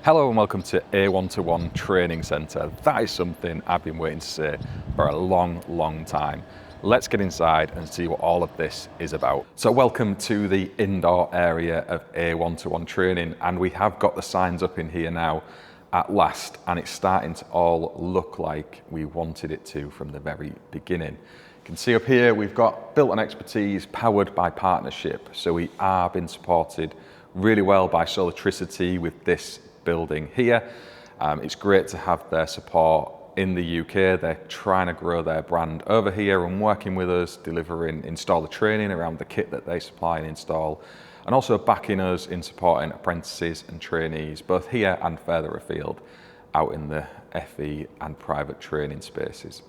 Hello and welcome to A121 Training Centre. That is something I've been waiting to say for a long time. Let's get inside and see what all of this is about. So welcome to the indoor area of A121 Training, and we have got the signs up in here now at last, and it's starting to all look like we wanted it to from the very beginning. You can see up here we've got built on expertise, powered by partnership. So we are being supported really well by Solartricity with this building here. It's great to have their support in the UK. They're trying to grow their brand over here and working with us, delivering installer training around the kit that they supply and install, and also backing us in supporting apprentices and trainees, both here and further afield, out in the FE and private training spaces.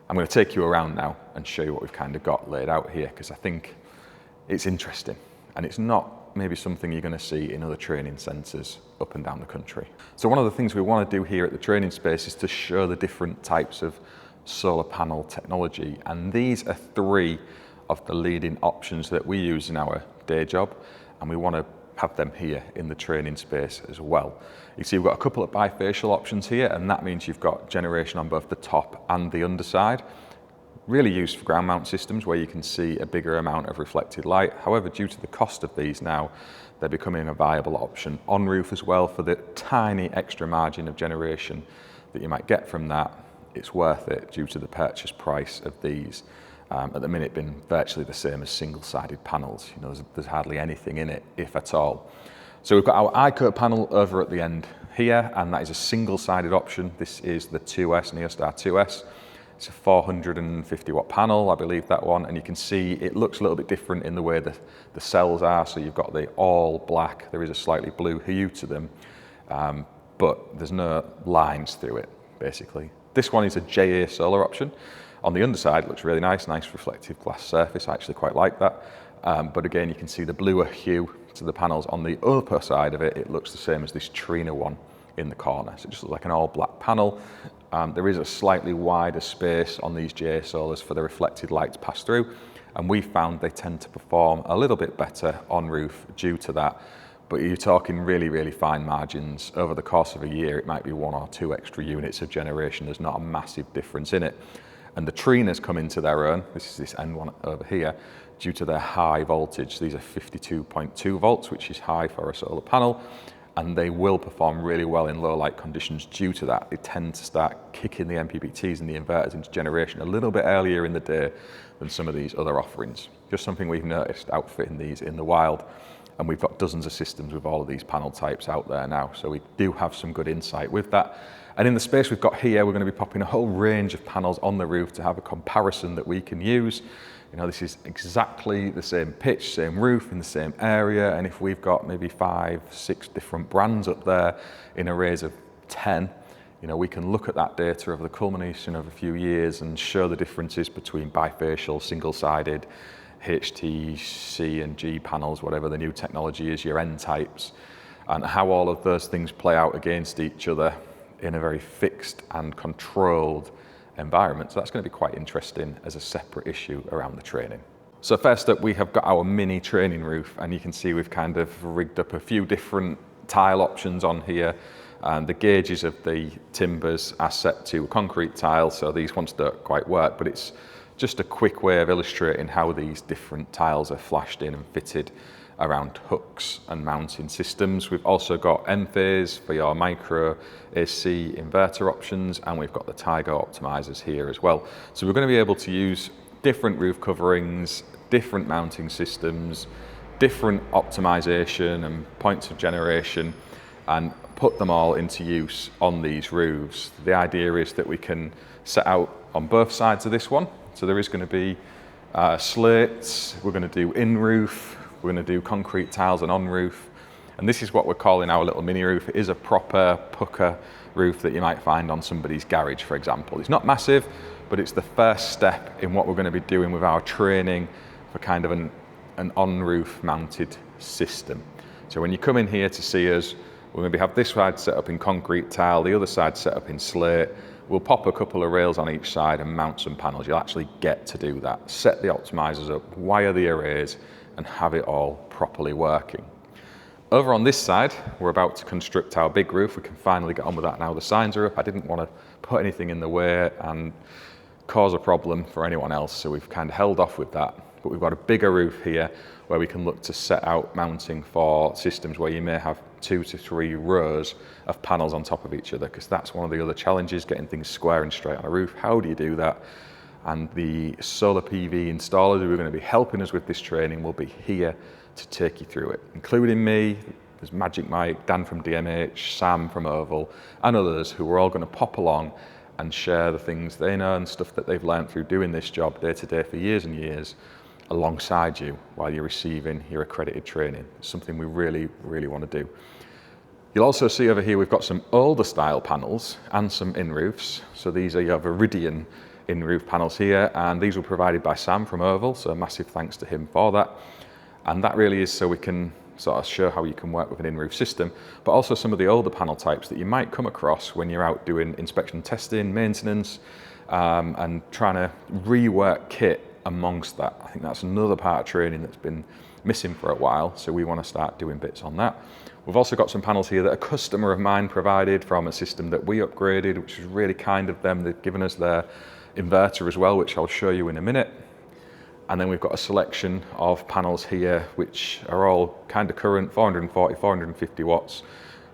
I'm going to take you around now and show you what we've kind of got laid out here, because I think it's interesting and it's not maybe something you're going to see in other training centres up and down the country. So one of the things we want to do here at the training space is to show the different types of solar panel technology, and these are three of the leading options that we use in our day job, and we want to have them here in the training space as well. You see we've got a couple of bifacial options here, and that means you've got generation on both the top and the underside. Really used for ground mount systems where you can see a bigger amount of reflected light. However, due to the cost of these now, they're becoming a viable option on roof as well. For the tiny extra margin of generation that you might get from that, it's worth it due to the purchase price of these. At the minute being virtually the same as single-sided panels. You know, there's hardly anything in it, if at all. So we've got our iCoat panel over at the end here, and that is a single-sided option. This is the 2S, Neostar 2S. It's a 450 watt panel, I believe that one, and you can see it looks a little bit different in the way that the cells are. So you've got the all black, there is a slightly blue hue to them, but there's no lines through it, basically. This one is a JA solar option. On the underside, it looks really nice reflective glass surface. I actually quite like that. But again, you can see the bluer hue to the panels. On the upper side of it, it looks the same as this Trina one in the corner. So it just looks like an all black panel. There is a slightly wider space on these JA solars for the reflected light to pass through, and we found they tend to perform a little bit better on roof due to that. But you're talking really fine margins. Over the course of a year, it might be 1 or 2 extra units of generation. There's not a massive difference in it. And the Trinas come into their own. This is this end one over here, due to their high voltage. These are 52.2 volts, which is high for a solar panel. And they will perform really well in low light conditions due to that. They tend to start kicking the MPPTs and the inverters into generation a little bit earlier in the day than some of these other offerings. Just something we've noticed outfitting these in the wild. And we've got dozens of systems with all of these panel types out there now. So we do have some good insight with that. And in the space we've got here, we're going to be popping a whole range of panels on the roof to have a comparison that we can use. You know, this is exactly the same pitch, same roof in the same area. And if we've got maybe 5, 6 different brands up there in arrays of 10, you know, we can look at that data over the culmination of a few years and show the differences between bifacial, single-sided, HT, C and G panels, whatever the new technology is, your N types, and how all of those things play out against each other in a very fixed and controlled environment. So that's going to be quite interesting as a separate issue around the training. So first up, we have got our mini training roof, and you can see we've kind of rigged up a few different tile options on here. And the gauges of the timbers are set to concrete tile, so these ones don't quite work, but it's just a quick way of illustrating how these different tiles are flashed in and fitted around hooks and mounting systems. We've also got N-phase for your micro AC inverter options, and we've got the Tigo optimizers here as well. So we're going to be able to use different roof coverings, different mounting systems, different optimization and points of generation, and put them all into use on these roofs. The idea is that we can set out on both sides of this one. So there is going to be slates, we're going to do in-roof, we're going to do concrete tiles and on-roof. And this is what we're calling our little mini roof. It is a proper pucker roof that you might find on somebody's garage, for example. It's not massive, but it's the first step in what we're going to be doing with our training for kind of an on-roof mounted system. So when you come in here to see us, we're going to have this side set up in concrete tile, the other side set up in slate. We'll pop a couple of rails on each side and mount some panels. You'll actually get to do that. Set the optimizers up, wire the arrays, and have it all properly working. Over on this side, we're about to construct our big roof. We can finally get on with that now. The signs are up. I didn't want to put anything in the way and cause a problem for anyone else, so we've kind of held off with that. But we've got a bigger roof here where we can look to set out mounting for systems where you may have 2 to 3 rows of panels on top of each other, because that's one of the other challenges, getting things square and straight on a roof. How do you do that? And the solar PV installers who are going to be helping us with this training will be here to take you through it, including me. There's Magic Mike, Dan from DMH, Sam from Oval, and others who are all going to pop along and share the things they know and stuff that they've learned through doing this job day to day for years and years alongside you while you're receiving your accredited training. It's something we really, really want to do. You'll also see over here we've got some older style panels and some in-roofs. So these are your Viridian in-roof panels here, and these were provided by Sam from Oval, so massive thanks to him for that. And that really is so we can sort of show how you can work with an in-roof system, but also some of the older panel types that you might come across when you're out doing inspection testing, maintenance, and trying to rework kit amongst that. I think that's another part of training that's been missing for a while, so we want to start doing bits on that. We've also got some panels here that a customer of mine provided from a system that we upgraded, which is really kind of them. They've given us their inverter as well, which I'll show you in a minute. And then we've got a selection of panels here, which are all kind of current, 440, 450 watts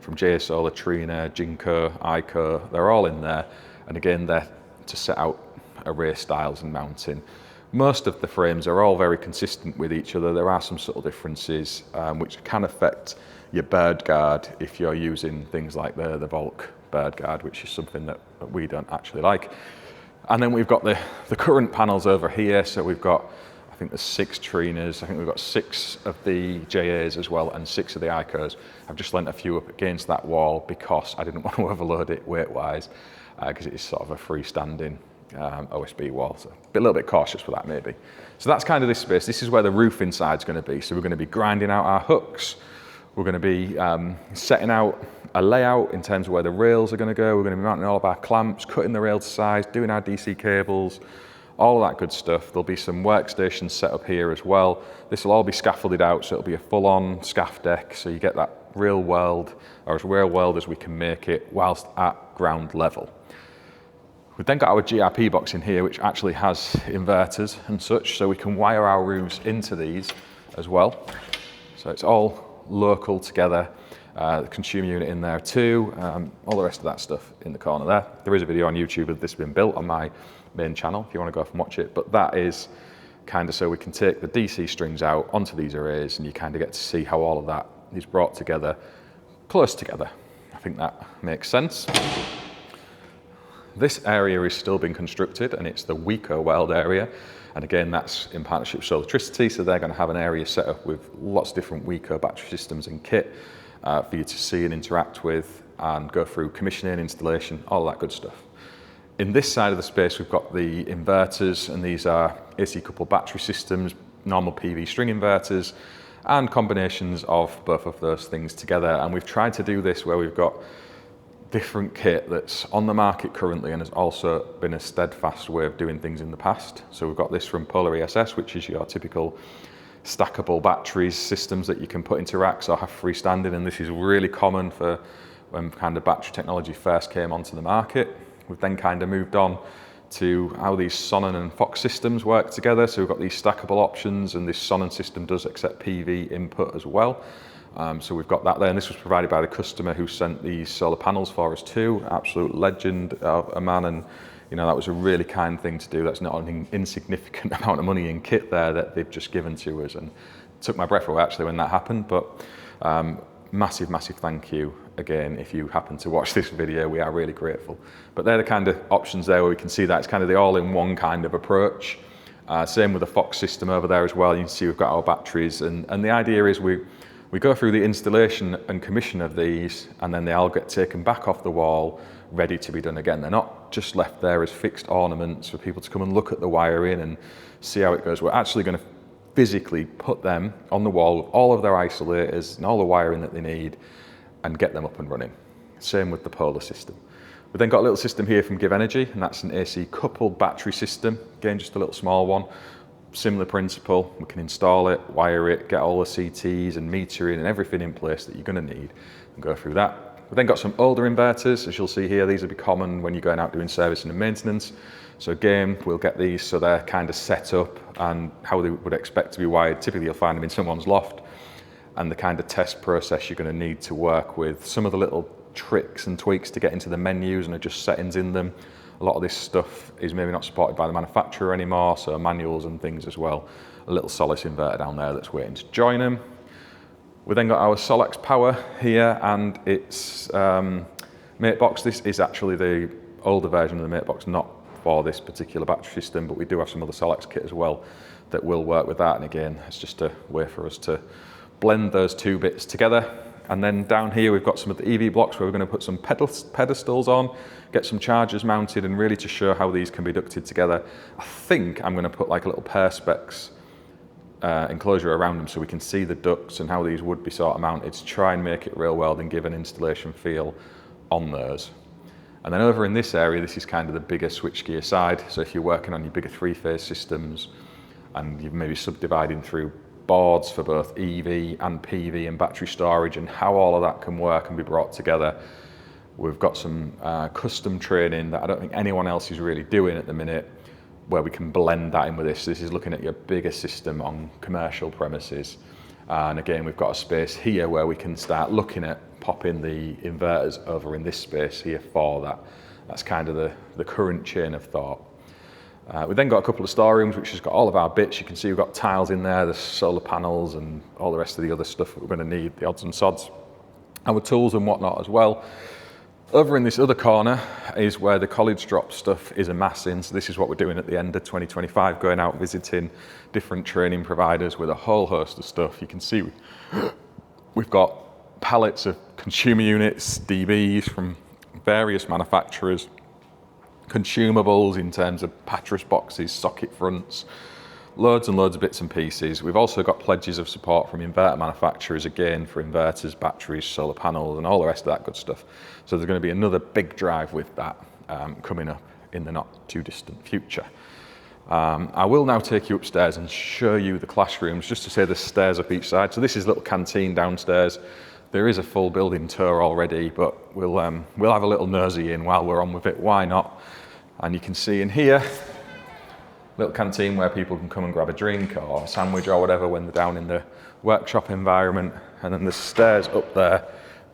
from JA Solar, Trina, Jinko, ICO. They're all in there. And again, they're to set out array styles and mounting. Most of the frames are all very consistent with each other. There are some subtle differences which can affect your bird guard if you're using things like the Volk bird guard, which is something that we don't actually like. And then we've got the current panels over here. So we've got, I think there's 6 Trinas. I think we've got 6 of the JAs as well and 6 of the ICOs. I've just lent a few up against that wall because I didn't want to overload it weight-wise, because it is sort of a freestanding OSB wall. So a little bit cautious for that maybe. So that's kind of this space. This is where the roof inside is going to be. So we're going to be grinding out our hooks. We're going to be setting out a layout in terms of where the rails are going to go. We're going to be mounting all of our clamps, cutting the rail to size, doing our DC cables, all of that good stuff. There'll be some workstations set up here as well. This will all be scaffolded out, so it'll be a full-on scaff deck, so you get that real world, or as real world as we can make it, whilst at ground level. We've then got our GRP box in here, which actually has inverters and such, so we can wire our roofs into these as well. So it's all local together. The consumer unit in there too, all the rest of that stuff in the corner there. There is a video on YouTube of this being built on my main channel if you want to go off and watch it, but that is kind of so we can take the DC strings out onto these arrays, and you kind of get to see how all of that is brought together, close together. I think that makes sense. This area is still being constructed, and it's the Weco Weld area. And again, that's in partnership with Solartricity, so they're going to have an area set up with lots of different Weco battery systems and kit for you to see and interact with and go through commissioning, installation, all that good stuff. In this side of the space, we've got the inverters, and these are AC coupled battery systems, normal PV string inverters, and combinations of both of those things together. And we've tried to do this where we've got different kit that's on the market currently and has also been a steadfast way of doing things in the past. So we've got this from Polar ESS, which is your typical stackable batteries systems that you can put into racks or have freestanding, and this is really common for when kind of battery technology first came onto the market. We've then kind of moved on to how these Sonnen and Fox systems work together. So we've got these stackable options, and this Sonnen system does accept PV input as well. So we've got that there, and this was provided by the customer who sent these solar panels for us too. Absolute legend of a man, and you know, that was a really kind thing to do. That's not an insignificant amount of money in kit there that they've just given to us, and it took my breath away actually when that happened. But massive thank you again if you happen to watch this video. We are really grateful. But they're the kind of options there where we can see that it's kind of the all-in-one kind of approach. Same with the Fox system over there as well. You can see we've got our batteries, and the idea is we go through the installation and commission of these, and then they all get taken back off the wall, ready to be done again. They're not just left there as fixed ornaments for people to come and look at the wiring and see how it goes. We're actually going to physically put them on the wall with all of their isolators and all the wiring that they need and get them up and running. Same with the Polar system. We've then got a little system here from Give Energy, and that's an AC coupled battery system. Again, just a little small one. similar principle. We can install it, wire it, get all the CTs and metering and everything in place that you're going to need and go through that. We've then got some older inverters, as you'll see here. These will be common when you're going out doing servicing and maintenance. So again, we'll get these so they're kind of set up and how they would expect to be wired. Typically you'll find them in someone's loft, and the kind of test process you're going to need to work with. Some of the little tricks and tweaks to get into the menus and adjust settings in them. A lot of this stuff is maybe not supported by the manufacturer anymore, so manuals and things as well. A little Solace inverter down there that's waiting to join them. We then got our Solex Power here, and its mate box. This is actually the older version of the mate box, not for this particular battery system, but we do have some other Solex kit as well that will work with that. And again, it's just a way for us to blend those two bits together. And then down here we've got some of the EV blocks where we're going to put some pedestals on, get some chargers mounted, and really to show how these can be ducted together. I think I'm going to put like a little perspex enclosure around them so we can see the ducts and how these would be sort of mounted to try and make it real world and give an installation feel on those. And then over in this area, this is kind of the bigger switchgear side. So if you're working on your bigger three-phase systems and you're maybe subdividing through boards for both EV and PV and battery storage and how all of that can work and be brought together, we've got some custom training that I don't think anyone else is really doing at the minute, where we can blend that in with this. This is looking at your bigger system on commercial premises. And again, we've got a space here where we can start looking at popping the inverters over in this space here for that. That's kind of the current chain of thought. We've then got a couple of storerooms which has got all of our bits. You can see we've got tiles in there, the solar panels and all the rest of the other stuff that we're going to need, the odds and sods. Our tools and whatnot as well. Over in this other corner is where the college drop stuff is amassing. So this is what we're doing at the end of 2025, going out visiting different training providers with a whole host of stuff. You can see we've got pallets of consumer units, DBs from various manufacturers, consumables in terms of pattress boxes, socket fronts, loads and loads of bits and pieces. We've also got pledges of support from inverter manufacturers, again, for inverters, batteries, solar panels, and all the rest of that good stuff. So there's going to be another big drive with that coming up in the not too distant future. I will now take you upstairs and show you the classrooms, just to say there's stairs up each side. So this is a little canteen downstairs. There is a full building tour already, but we'll have a little nosy in while we're on with it. Why not? And you can see in here, little canteen where people can come and grab a drink or a sandwich or whatever when they're down in the workshop environment. And then there's stairs up there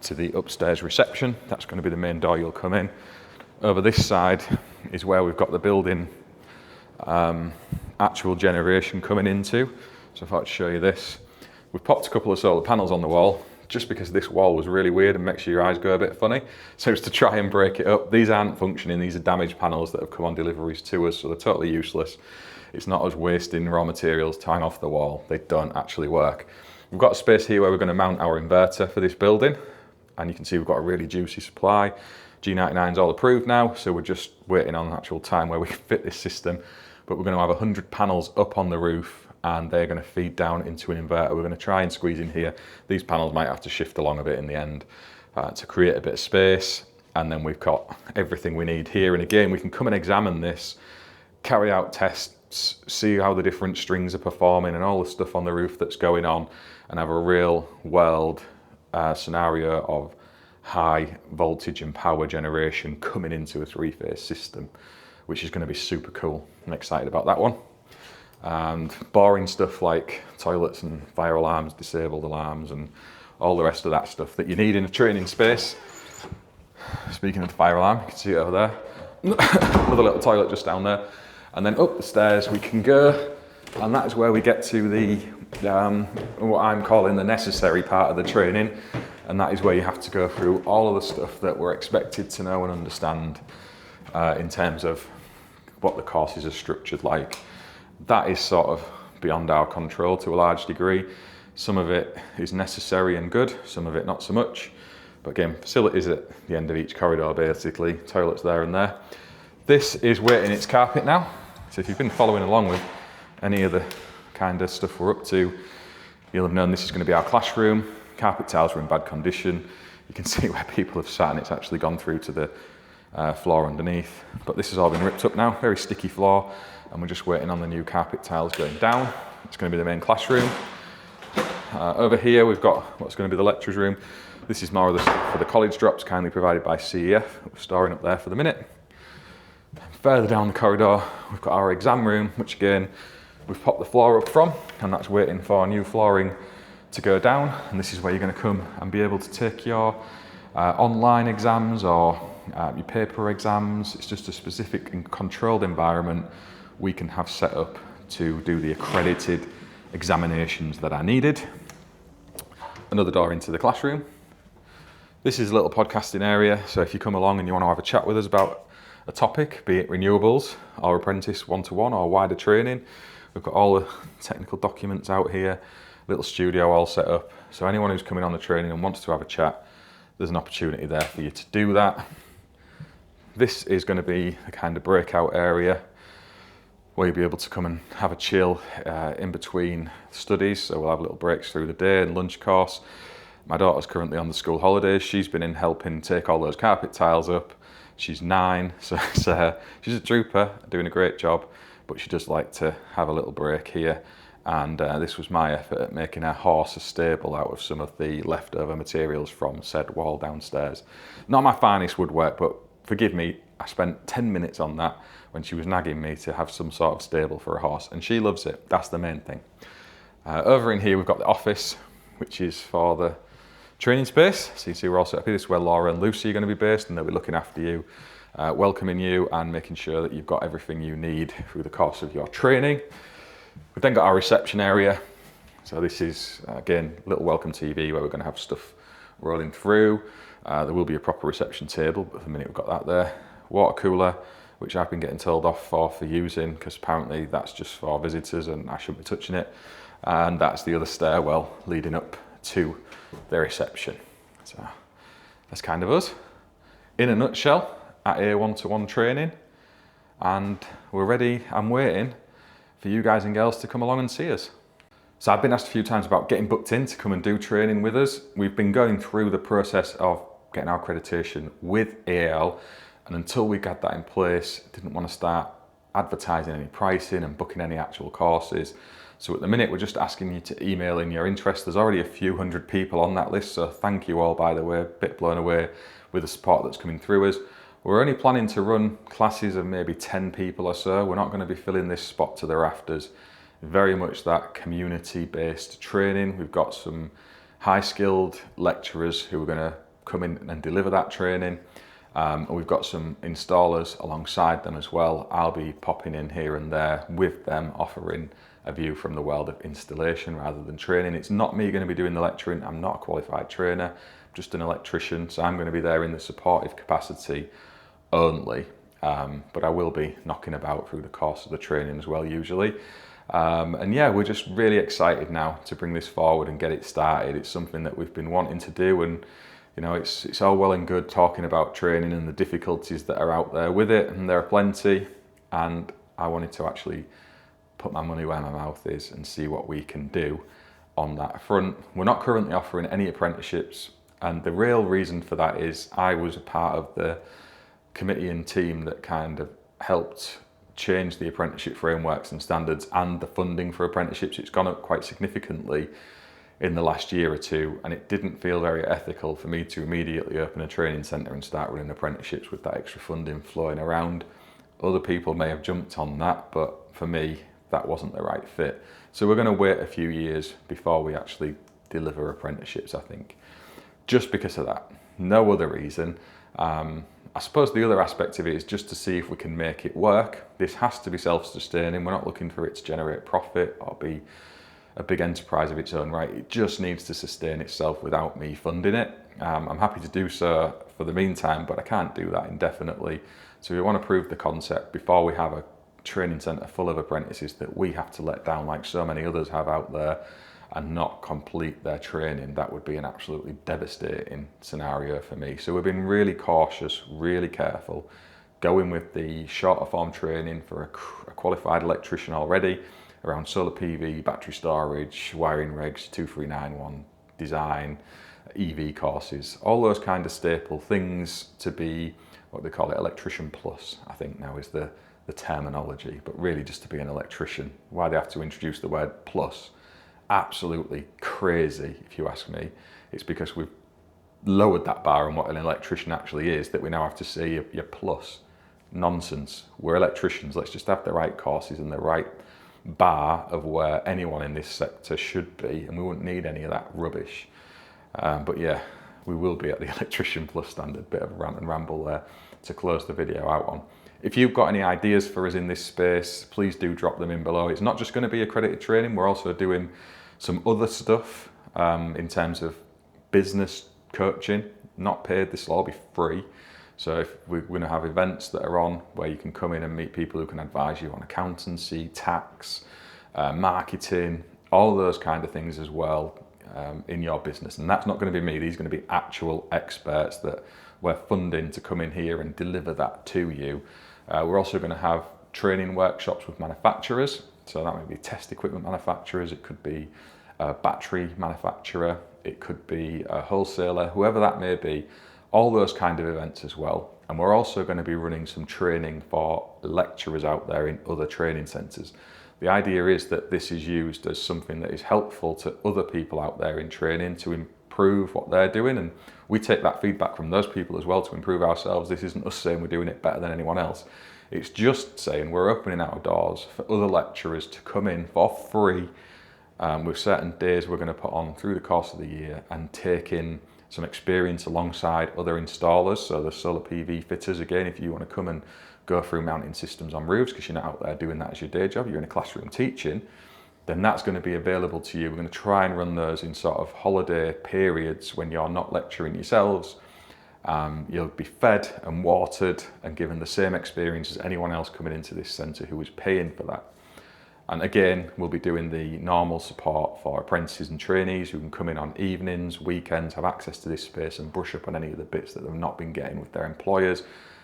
to the upstairs reception. That's going to be the main door you'll come in. Over this side is where we've got the building actual generation coming into. So I thought I'd show you this. We've popped a couple of solar panels on the wall, just because this wall was really weird and makes your eyes go a bit funny. So it's to try and break it up. These aren't functioning, these are damaged panels that have come on deliveries to us, so they're totally useless. It's not us wasting raw materials to hang off the wall. They don't actually work. We've got a space here where we're going to mount our inverter for this building, and you can see we've got a really juicy supply. G99's all approved now, so we're just waiting on the actual time where we can fit this system. But we're going to have 100 panels up on the roof, and they're going to feed down into an inverter. We're going to try and squeeze in here. These panels might have to shift along a bit in the end to create a bit of space. And then we've got everything we need here. And again, we can come and examine this, carry out tests, see how the different strings are performing and all the stuff on the roof that's going on, and have a real world scenario of high voltage and power generation coming into a three-phase system, which is going to be super cool. I'm excited about that one. And boring stuff like toilets and fire alarms, disabled alarms, and all the rest of that stuff that you need in a training space. Speaking of the fire alarm, you can see it over there. Another little toilet just down there. And then up the stairs we can go, and that is where we get to the what I'm calling the necessary part of the training, and that is where you have to go through all of the stuff that we're expected to know and understand in terms of what the courses are structured like. That is sort of beyond our control to a large degree. Some of it is necessary and good, some of it not so much. But again, facilities at the end of each corridor basically, toilets there and there. This is waiting its carpet now. So if you've been following along with any of the kind of stuff we're up to, you'll have known this is going to be our classroom. Carpet tiles are in bad condition. You can see where people have sat, and it's actually gone through to the floor underneath. But this has all been ripped up now, very sticky floor, and we're just waiting on the new carpet tiles going down. It's going to be the main classroom. Over here we've got what's going to be the lecturers' room. This is more of the stuff for the college drops, kindly provided by CEF. We're storing up there for the minute. Further down the corridor, we've got our exam room, which again, we've popped the floor up from, and that's waiting for new flooring to go down. And this is where you're going to come and be able to take your online exams or your paper exams. It's just a specific and controlled environment we can have set up to do the accredited examinations that are needed. Another door into the classroom. This is a little podcasting area, so if you come along and you want to have a chat with us about a topic, be it renewables or apprentice one-to-one or wider training, we've got all the technical documents out here, little studio all set up. So anyone who's coming on the training and wants to have a chat, there's an opportunity there for you to do that. This is going to be the kind of breakout area where you'll be able to come and have a chill in between studies. So we'll have little breaks through the day and lunch course. My daughter's currently on the school holidays. She's been in helping take all those carpet tiles up. She's 9, so she's a trooper, doing a great job, but she does like to have a little break here. And this was my effort at making our horse a stable out of some of the leftover materials from said wall downstairs. Not my finest woodwork, but forgive me, I spent 10 minutes on that when she was nagging me to have some sort of stable for a horse, and she loves it. That's the main thing. Over in here we've got the office, which is for the training space. So you see we're all set up here. This is where Laura and Lucy are going to be based, and they'll be looking after you, welcoming you and making sure that you've got everything you need through the course of your training. We've then got our reception area. So this is, again, little welcome TV where we're going to have stuff rolling through. There will be a proper reception table, but for the minute we've got that there. Water cooler, which I've been getting told off for using, because apparently that's just for visitors and I shouldn't be touching it. And that's the other stairwell leading up to the reception. So that's kind of us in a nutshell at A121 training, and we're ready and waiting for you guys and girls to come along and see us. So I've been asked a few times about getting booked in to come and do training with us. We've been going through the process of getting our accreditation with AAL, and until we got that in place, didn't want to start advertising any pricing and booking any actual courses. So at the minute, we're just asking you to email in your interest. There's already a few hundred people on that list, so thank you all, by the way. A bit blown away with the support that's coming through us. We're only planning to run classes of maybe 10 people or so. We're not going to be filling this spot to the rafters. Very much that community-based training. We've got some high-skilled lecturers who are going to come in and deliver that training. And we've got some installers alongside them as well. I'll be popping in here and there with them, offering a view from the world of installation rather than training. It's not me going to be doing the lecturing. I'm not a qualified trainer, I'm just an electrician. So I'm going to be there in the supportive capacity only. But I will be knocking about through the course of the training as well, usually. And yeah, we're just really excited now to bring this forward and get it started. It's something that we've been wanting to do, and you know, it's all well and good talking about training and the difficulties that are out there with it, and there are plenty. And I wanted to actually put my money where my mouth is and see what we can do on that front. We're not currently offering any apprenticeships, and the real reason for that is I was a part of the committee and team that kind of helped change the apprenticeship frameworks and standards and the funding for apprenticeships. It's gone up quite significantly in the last year or two, and it didn't feel very ethical for me to immediately open a training centre and start running apprenticeships with that extra funding flowing around. Other people may have jumped on that, but for me, that wasn't the right fit. So we're going to wait a few years before we actually deliver apprenticeships, I think, just because of that. No other reason. I suppose the other aspect of it is just to see if we can make it work. This has to be self-sustaining. We're not looking for it to generate profit or be a big enterprise of its own right. It just needs to sustain itself without me funding it. I'm happy to do so for the meantime, but I can't do that indefinitely. So we want to prove the concept before we have a training centre full of apprentices that we have to let down like so many others have out there and not complete their training. That would be an absolutely devastating scenario for me. So we've been really cautious, really careful, going with the shorter form training for a qualified electrician already around solar PV, battery storage, wiring regs, 2391, design, EV courses, all those kind of staple things to be what they call it, electrician plus, I think now is the terminology, but really just to be an electrician. Why they have to introduce the word plus, absolutely crazy if you ask me. It's because we've lowered that bar on what an electrician actually is, that we now have to say your plus. Nonsense. We're electricians. Let's just have the right courses and the right bar of where anyone in this sector should be, and we wouldn't need any of that rubbish. But yeah, we will be at the electrician plus standard. Bit of a rant and ramble there to close the video out on. If you've got any ideas for us in this space, please do drop them in below. It's not just going to be accredited training. We're also doing some other stuff in terms of business coaching, not paid. This will all be free. So if we're going to have events that are on where you can come in and meet people who can advise you on accountancy, tax, marketing, all those kind of things as well in your business. And that's not going to be me. These are going to be actual experts that we're funding to come in here and deliver that to you. We're also going to have training workshops with manufacturers. So that might be test equipment manufacturers. It could be a battery manufacturer. It could be a wholesaler, whoever that may be. All those kind of events as well. And we're also going to be running some training for lecturers out there in other training centres. The idea is that this is used as something that is helpful to other people out there in training to improve what they're doing. And we take that feedback from those people as well to improve ourselves. This isn't us saying we're doing it better than anyone else. It's just saying we're opening our doors for other lecturers to come in for free with certain days we're going to put on through the course of the year and take in some experience alongside other installers. So the solar PV fitters, again, if you want to come and go through mounting systems on roofs because you're not out there doing that as your day job, you're in a classroom teaching, then that's going to be available to you. We're going to try and run those in sort of holiday periods when you're not lecturing yourselves. You'll be fed and watered and given the same experience as anyone else coming into this centre who is paying for that. And again, we'll be doing the normal support for apprentices and trainees who can come in on evenings, weekends, have access to this space and brush up on any of the bits that they've not been getting with their employers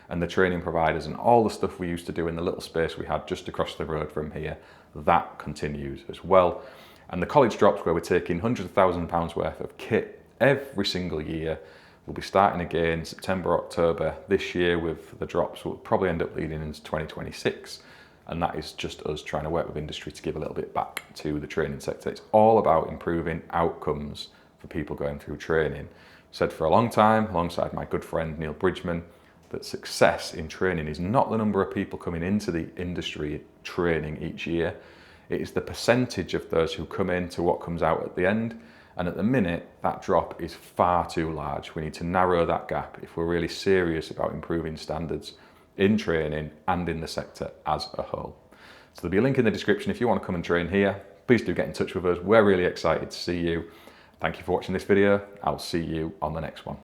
and the training providers, and all the stuff we used to do in the little space we had just across the road from here. That continues as well. And the college drops, where we're taking hundreds of £1,000s worth of kit every single year. We'll be starting again September, October this year with the drops. We'll probably end up leading into 2026. And that is just us trying to work with industry to give a little bit back to the training sector. It's all about improving outcomes for people going through training. Said for a long time, alongside my good friend Neil Bridgman, that success in training is not the number of people coming into the industry training each year. It is the percentage of those who come in to what comes out at the end. And at the minute, that drop is far too large. We need to narrow that gap if we're really serious about improving standards in training and in the sector as a whole. So there'll be a link in the description if you want to come and train here. Please do get in touch with us. We're really excited to see you. Thank you for watching this video. I'll see you on the next one.